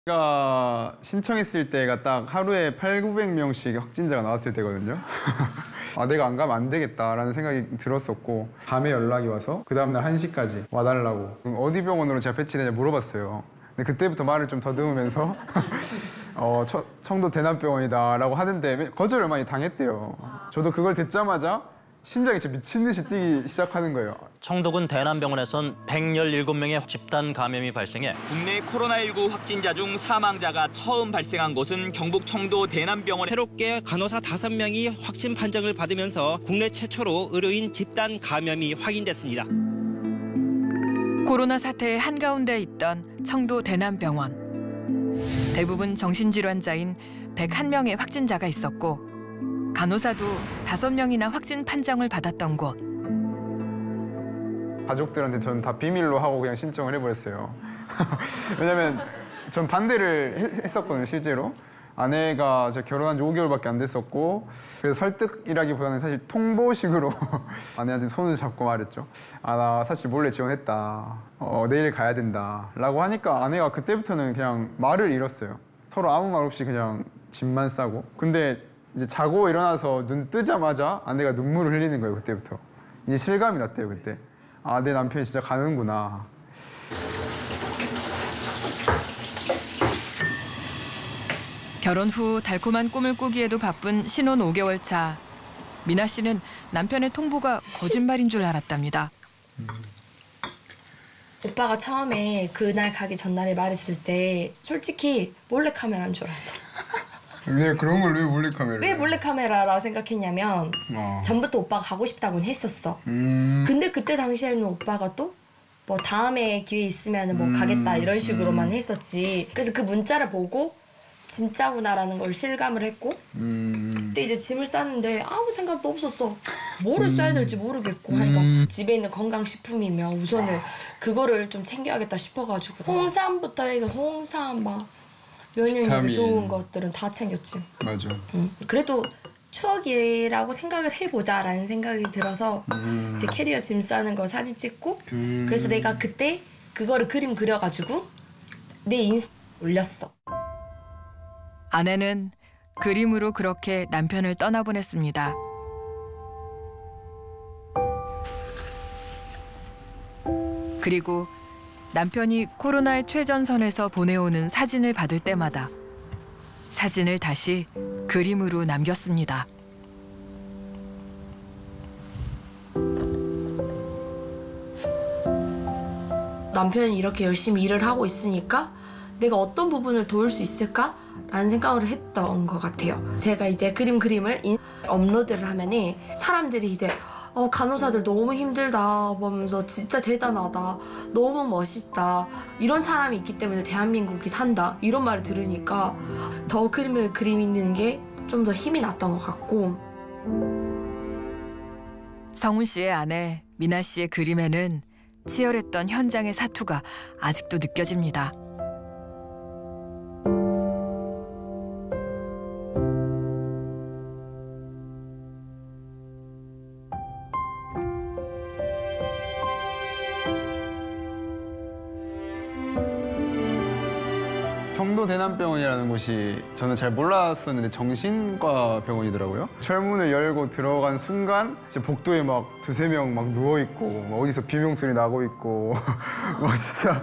제가 신청했을 때가 딱 하루에 800~900명씩 확진자가 나왔을 때거든요. 아, 내가 안 가면 안 되겠다라는 생각이 들었었고 밤에 연락이 와서 그 다음날 1시까지 와달라고 어디 병원으로 제가 배치되냐 물어봤어요. 근데 그때부터 말을 좀 더듬으면서 청도 대남병원이다라고 하는데 거절을 많이 당했대요. 저도 그걸 듣자마자 심장이 진짜 미친 듯이 뛰기 시작하는 거예요. 청도군 대남병원에선 117명의 집단 감염이 발생해 국내 코로나19 확진자 중 사망자가 처음 발생한 곳은 경북 청도 대남병원. 새롭게 간호사 5명이 확진 판정을 받으면서 국내 최초로 의료인 집단 감염이 확인됐습니다. 코로나 사태의 한가운데 있던 청도 대남병원. 대부분 정신질환자인 101명의 확진자가 있었고 간호사도 5명이나 확진 판정을 받았던 곳. 가족들한테 저는 다 비밀로 하고 그냥 신청을 해버렸어요. 왜냐면 전 반대를 했었거든요, 실제로. 아내가 제가 결혼한 지 5개월밖에 안 됐었고 그래서 설득이라기보다는 사실 통보식으로 아내한테 손을 잡고 말했죠. 아, 나 사실 몰래 지원했다. 내일 가야 된다. 라고 하니까 아내가 그때부터는 그냥 말을 잃었어요. 서로 아무 말 없이 그냥 짐만 싸고. 근데 이제 자고 일어나서 눈 뜨자마자 아내가 눈물을 흘리는 거예요, 그때부터. 이제 실감이 났대요, 그때. 아, 내 남편이 진짜 가는구나. 결혼 후 달콤한 꿈을 꾸기에도 바쁜 신혼 5개월 차. 미나 씨는 남편의 통보가 거짓말인 줄 알았답니다. 오빠가 처음에 그날 가기 전날에 말했을 때 솔직히 몰래카메라인 줄 알았어. 왜 그런 걸 왜 몰래카메라를? 왜 몰래카메라라고 생각했냐면 전부터 오빠가 가고 싶다고는 했었어. 근데 그때 당시에는 오빠가 또 뭐 다음에 기회 있으면 뭐 가겠다 이런 식으로만 했었지. 그래서 그 문자를 보고 진짜구나라는 걸 실감을 했고 그때 이제 짐을 쌌는데 아무 생각도 없었어. 뭐를 써야 될지 모르겠고 하니까 집에 있는 건강식품이면 우선은 그거를 좀 챙겨야겠다 싶어가지고 홍삼부터 해서 홍삼 막 면역력이 좋은 것들은 다 챙겼지. 맞아. 그래도 추억이라고 생각을 해보자라는 생각이 들어서 이제 캐리어 짐 싸는 거 사진 찍고 그래서 내가 그때 그거를 그림 그려가지고 내 인스타 올렸어. 아내는 그림으로 그렇게 남편을 떠나보냈습니다. 그리고 남편이 코로나의 최전선에서 보내오는 사진을 받을 때마다 사진을 다시 그림으로 남겼습니다. 남편이 이렇게 열심히 일을 하고 있으니까 내가 어떤 부분을 도울 수 있을까라는 생각을 했던 것 같아요. 제가 이제 그림을 업로드를 하면은 사람들이 이제 간호사들 너무 힘들다 보면서 진짜 대단하다, 너무 멋있다, 이런 사람이 있기 때문에 대한민국이 산다 이런 말을 들으니까 더 그림을 그리는 게 좀 더 힘이 났던 것 같고. 성훈 씨의 아내 미나 씨의 그림에는 치열했던 현장의 사투가 아직도 느껴집니다. 청도 대남병원이라는 곳이 저는 잘 몰랐었는데 정신과 병원이더라고요. 철문을 열고 들어간 순간 진짜 복도에 막 2~3명 막 누워있고 막 어디서 비명소리 나고 있고 막 진짜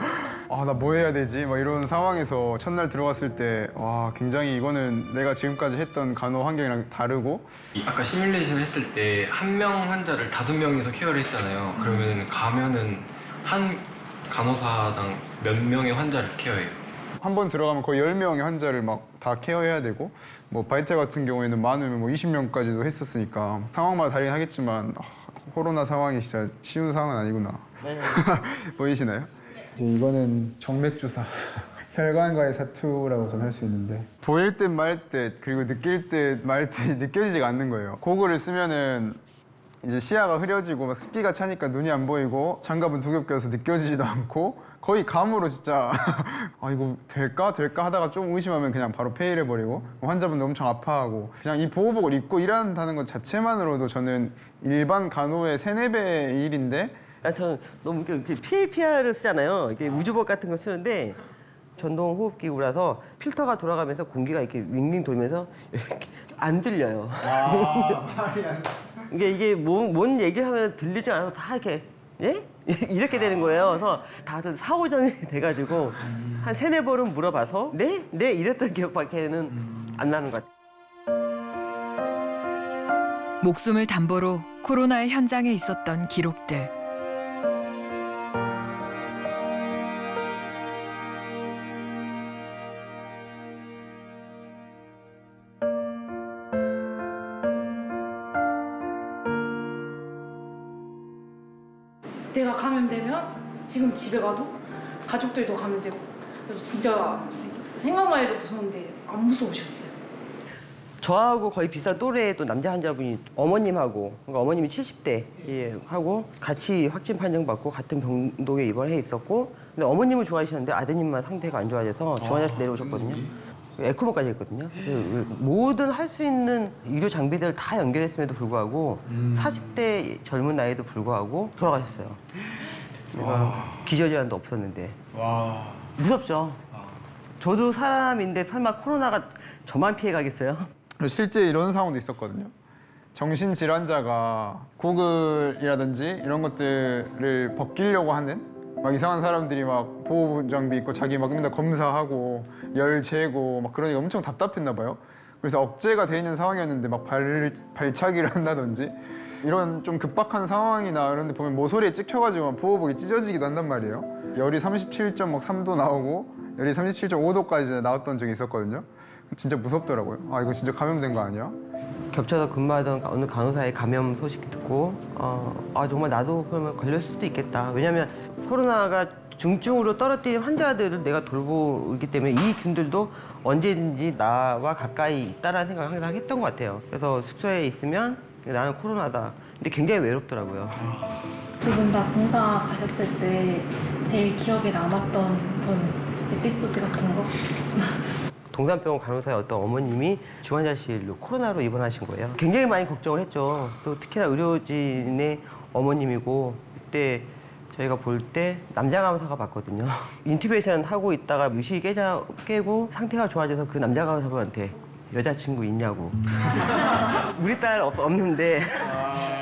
아, 나 뭐 해야 되지? 막 이런 상황에서 첫날 들어갔을 때 와, 굉장히 이거는 내가 지금까지 했던 간호 환경이랑 다르고. 아까 시뮬레이션 했을 때 1명 환자를 5명이서 케어를 했잖아요. 그러면 가면은 한 간호사당 몇 명의 환자를 케어해요? 한 번 들어가면 거의 10명의 환자를 막 다 케어해야 되고 뭐 바이탈 같은 경우에는 많으면 뭐 20명까지도 했었으니까 상황마다 다르긴 하겠지만 코로나 상황이 진짜 쉬운 상황은 아니구나. 네. 보이시나요? 이거는 정맥주사. 혈관과의 사투라고 저는 할 수 있는데 보일 듯 말 듯 그리고 느낄 듯 말 듯 느껴지지가 않는 거예요. 고글을 쓰면은 이제 시야가 흐려지고 막 습기가 차니까 눈이 안 보이고 장갑은 두 겹 껴서 느껴지지도 않고 거의 감으로 진짜 아, 이거 될까 하다가 좀 의심하면 그냥 바로 폐일해버리고 환자분도 엄청 아파하고 그냥 이 보호복을 입고 일한다는 것 자체만으로도 저는 일반 간호의 3~4배의 일인데 저는 너무 PAPR을 쓰잖아요. 이게 우주복 같은 거 쓰는데 전동 호흡기구라서 필터가 돌아가면서 공기가 이렇게 윙윙 돌면서 이렇게 안 들려요. 이게 뭔 얘기하면 들리지 않아서 다 이렇게 예? 이렇게 되는 거예요. 그래서 다들 사오정이 돼가지고 한 3-4번은 물어봐서 네? 네? 이랬던 기억밖에는 안 나는 것 같아요. 목숨을 담보로 코로나의 현장에 있었던 기록들. 내가 감염되면 지금 집에 가도 가족들도 감염되고 그래서 진짜 생각만 해도 무서운데 안 무서우셨어요? 저하고 거의 비슷한 또래의 또 남자 환자분이 어머님하고, 그러니까 어머님이 70대 하고 같이 확진 판정받고 같은 병동에 입원해 있었고, 근데 어머님을 좋아하시는데 아드님만 상태가 안 좋아져서 중환자실 내려오셨거든요. 에코모까지 했거든요. 모든 할 수 있는 의료 장비들을 다 연결했음에도 불구하고 40대 젊은 나이에도 불구하고 돌아가셨어요. 기저질환도 없었는데. 무섭죠. 저도 사람인데 설마 코로나가 저만 피해가겠어요? 실제 이런 상황도 있었거든요. 정신질환자가 고글이라든지 이런 것들을 벗기려고 하는 막 이상한 사람들이 막 보호 장비 입고 자기 막 맨날 검사하고 열 재고 막 그러니까 엄청 답답했나 봐요. 그래서 억제가 돼 있는 상황이었는데 막 발차기를 한다든지 이런 좀 급박한 상황이나 이런 데 보면 모서리에 찍혀가지고 보호복이 찢어지기도 한단 말이에요. 열이 37.3도 나오고 열이 37.5도까지 나왔던 적이 있었거든요. 진짜 무섭더라고요. 아, 이거 진짜 감염된 거 아니야? 겹쳐서 근무하던 어느 간호사의 감염 소식 듣고 정말 나도 그러면 걸릴 수도 있겠다. 왜냐하면 코로나가 중증으로 떨어뜨린 환자들을 내가 돌보기 때문에 이 균들도 언제든지 나와 가까이 있다라는 생각을 항상 했던 것 같아요. 그래서 숙소에 있으면 나는 코로나다. 근데 굉장히 외롭더라고요. 두 분 다 봉사 가셨을 때 제일 기억에 남았던 그런 에피소드 같은 거? 동산병원 간호사의 어떤 어머님이 중환자실로 코로나로 입원하신 거예요. 굉장히 많이 걱정을 했죠. 또 특히나 의료진의 어머님이고 그때 저희가 볼 때 남자 간호사가 봤거든요. 인투베이션 하고 있다가 무시 깨고 상태가 좋아져서 그 남자 간호사분한테 여자친구 있냐고. 우리 딸 없는데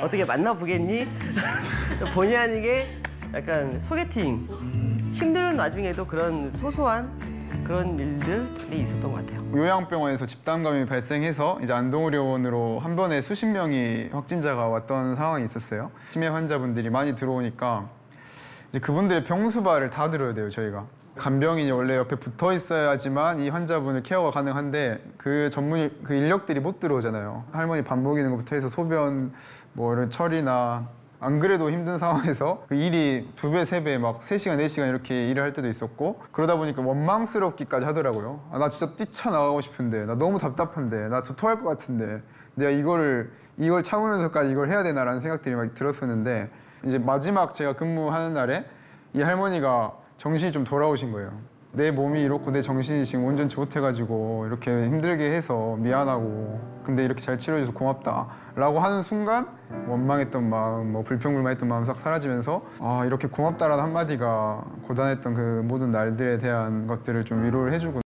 어떻게 만나보겠니? 본의 아니게 약간 소개팅. 힘든 와중에도 그런 소소한 그런 일들이 있었던 것 같아요. 요양병원에서 집단 감염이 발생해서 이제 안동의료원으로 한 번에 수십 명이 확진자가 왔던 상황이 있었어요. 치매 환자분들이 많이 들어오니까 이제 그분들의 병수발을 다 들어야 돼요, 저희가. 간병인이 원래 옆에 붙어 있어야지만 이 환자분을 케어가 가능한데 그 인력들이 못 들어오잖아요. 할머니 밥 먹이는 것부터 해서 소변 뭐 이런 처리나 안 그래도 힘든 상황에서 그 일이 2배, 3배 막 3시간, 4시간 이렇게 일을 할 때도 있었고 그러다 보니까 원망스럽기까지 하더라고요. 아, 나 진짜 뛰쳐나가고 싶은데 나 너무 답답한데 나 저 토할 것 같은데 내가 이걸 참으면서까지 이걸 해야 되나라는 생각들이 막 들었었는데 이제 마지막 제가 근무하는 날에 이 할머니가 정신이 좀 돌아오신 거예요. 내 몸이 이렇고 내 정신이 지금 온전치 못해가지고 이렇게 힘들게 해서 미안하고 근데 이렇게 잘 치료해줘서 고맙다 라고 하는 순간 원망했던 마음, 뭐 불평불만했던 마음 싹 사라지면서 아 이렇게 고맙다라는 한마디가 고단했던 그 모든 날들에 대한 것들을 좀 위로를 해주고